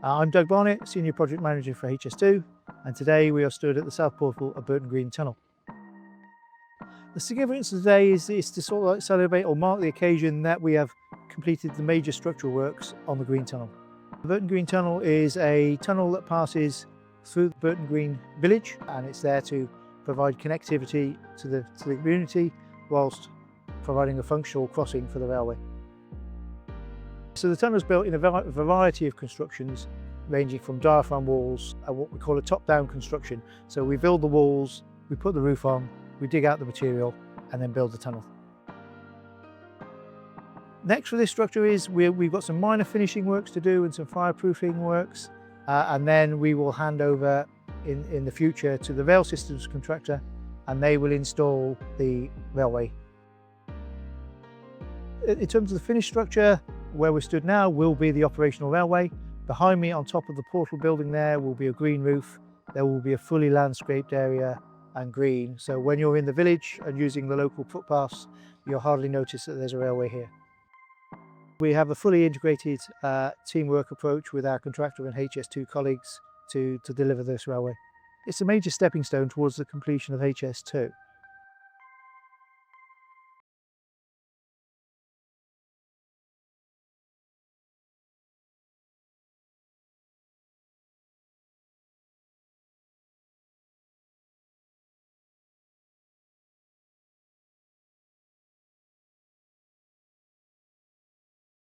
I'm Doug Barnett, Senior Project Manager for HS2, and today we are stood at the South Portal of Burton Green Tunnel. The significance of today is to sort of like celebrate or mark the occasion that we have completed the major structural works on the Green Tunnel. The Burton Green Tunnel is a tunnel that passes through the Burton Green village, and it's there to provide connectivity to the community whilst providing a functional crossing for the railway. So the tunnel is built in a variety of constructions, ranging from diaphragm walls and what we call a top-down construction. So we build the walls, we put the roof on, we dig out the material and then build the tunnel. Next for this structure is we've got some minor finishing works to do and some fireproofing works, and then we will hand over in the future to the rail systems contractor, and they will install the railway. In terms of the finished structure, where we stood now will be the operational railway. Behind me on top of the portal building there will be a green roof. There will be a fully landscaped area and green. So when you're in the village and using the local footpaths, you'll hardly notice that there's a railway here. We have a fully integrated teamwork approach with our contractor and HS2 colleagues to deliver this railway. It's a major stepping stone towards the completion of HS2.